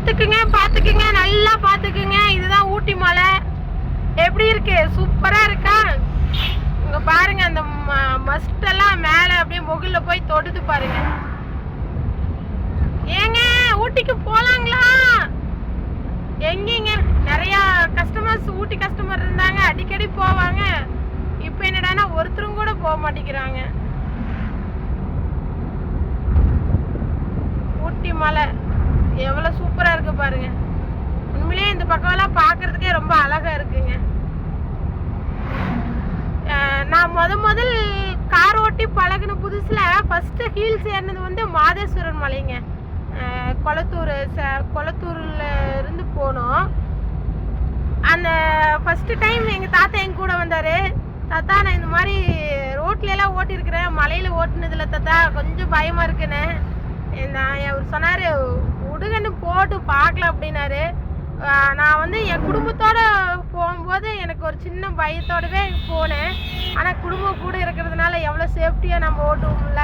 பாத்துக்குங்க நல்லா பாத்துக்குங்க. இதுதான் ஊட்டி மலை. எப்படி இருக்கு? சூப்பரா இருக்கா? இங்க பாருங்க, அந்த மஸ்ட் எல்லாம் மேல அப்படியே முகில்ல போய் தொடுது பாருங்க. ஏங்க ஊட்டிக்கு போலாங்களா? எங்கீங்க நிறைய கஸ்டமர்ஸ், ஊட்டி கஸ்டமர் இருந்தாங்க, அடிக்கடி போவாங்க. இப்ப என்னடானா ஒருத்தரும் கூட போக மாட்டேங்கிறாங்க. ஊட்டி மலை எவ்வளவு சூப்பரா இருக்கு பாருங்க. உண்மையிலேயே இந்த பக்கம் எல்லாம் பாக்குறதுக்கே ரொம்ப அழகா இருக்குங்க. நான் முதல் கார் ஓட்டி பழகின புதுசுல ஃபர்ஸ்ட் ஹீல்ஸ் ஏறினது வந்து மாதேஸ்வரன் மலைங்க. கொளத்தூர்ல இருந்து போனோம். அந்த ஃபர்ஸ்ட் டைம் எங்க தாத்தா எங்க கூட வந்தாரு. தாத்தா, நான் இந்த மாதிரி ரோட்ல எல்லாம் ஓட்டிருக்கிறேன், மலையில ஓட்டுனதுல தாத்தா கொஞ்சம் பயமா இருக்குன்னு. அவர் சொன்னாரு, உடுகன்னு போட்டு பார்க்கலாம் அப்படின்னாரு. நான் வந்து என் குடும்பத்தோட போகும்போது எனக்கு ஒரு சின்ன பயத்தோடவே போனேன். ஆனால் குடும்பம் கூட இருக்கிறதுனால எவ்வளோ சேஃப்டியாக நம்ம ஓட்டுவோம்ல.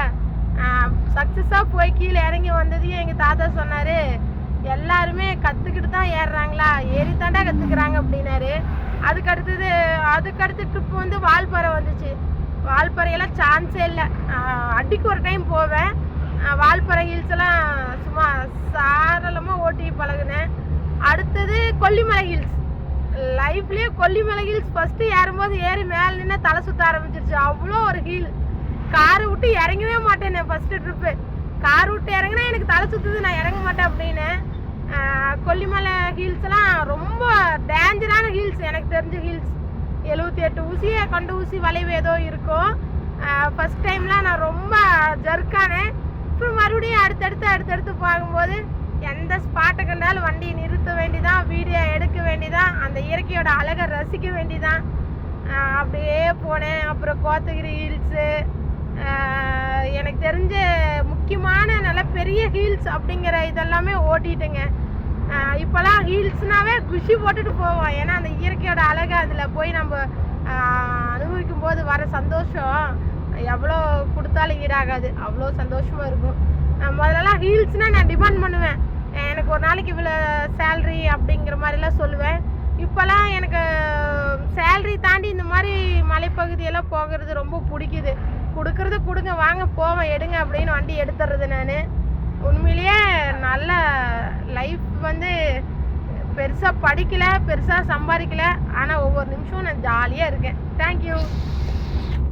சக்ஸஸாக போய் கீழே இறங்கி வந்ததையும் எங்கள் தாத்தா சொன்னார், எல்லாருமே கற்றுக்கிட்டு தான் ஏறுறாங்களா, ஏறி தாண்டா கற்றுக்குறாங்க அப்படின்னாரு. அதுக்கடுத்து ட்ரிப் வந்து வால்பாறை வந்துச்சு. வால்பாறையெல்லாம் சான்ஸே இல்லை. அடிக்கு ஒரு டைம் போவேன். வால்பாறை ஹில்ஸ் எல்லாம் சும்மா சாரளமாக ஓட்டி பழகுனேன். அடுத்தது கொல்லிமலை ஹில்ஸ். லைஃப்லேயே கொல்லிமலை ஹில்ஸ் ஃபஸ்ட்டு ஏறும்போது ஏறி மேலே நின்று தலை சுற்ற ஆரம்பிச்சிருச்சு. அவ்வளோ ஒரு ஹீல். காரு விட்டு இறங்கவே மாட்டேன். ஃபஸ்ட்டு ட்ரிப்பு கார் விட்டு இறங்கினா எனக்கு தலை சுற்றுது, நான் இறங்க மாட்டேன் அப்படின்னு. கொல்லிமலை ஹில்ஸ்லாம் ரொம்ப டேஞ்சரான ஹில்ஸ். எனக்கு தெரிஞ்ச ஹில்ஸ் 78 ஊசியே கொண்ட ஊசி வளைவு ஏதோ இருக்கும். ஃபஸ்ட் டைம்லாம் நான் ரொம்ப ஜர்க்கானேன். அப்புறம் மறுபடியும் அடுத்தடுத்து பார்க்கும்போது எந்த ஸ்பாட்டை கண்டாலும் வண்டியை நிறுத்த வேண்டிதான், வீடியோ எடுக்க வேண்டிதான், அந்த இயற்கையோட அழகை ரசிக்க வேண்டிதான். அப்படியே போனேன். அப்புறம் கோத்தகிரி ஹில்ஸு, எனக்கு தெரிஞ்ச முக்கியமான நல்ல பெரிய ஹில்ஸ் அப்படிங்கிற இதெல்லாமே ஓட்டிட்டுங்க. இப்போலாம் ஹில்ஸ்னாவே குஷி போட்டுட்டு போவோம். ஏன்னா அந்த இயற்கையோட அழகை அதில் போய் நம்ம அனுபவிக்கும் போது வர சந்தோஷம் எவ்வளோ கொடுத்தாலும் ஈடாகாது. அவ்வளோ சந்தோஷமாக இருக்கும். முதல்லலாம் ஹீல்ஸ்னால் நான் டிமாண்ட் பண்ணுவேன். எனக்கு ஒரு நாளைக்கு இவ்வளோ சேல்ரி அப்படிங்கிற மாதிரிலாம் சொல்லுவேன். இப்போல்லாம் எனக்கு சேல்ரி தாண்டி இந்த மாதிரி மலைப்பகுதியெல்லாம் போகிறது ரொம்ப பிடிக்குது. கொடுக்குறது கொடுங்க, வாங்க போவேன், எடுங்க அப்படின்னு வண்டி எடுத்துறது. நான் உண்மையிலேயே நல்ல லைஃப் வந்து பெருசாக படிக்கலை, பெருசாக சம்பாதிக்கலை, ஆனால் ஒவ்வொரு நிமிஷமும் நான் ஜாலியாக இருக்கேன். தேங்க்யூ.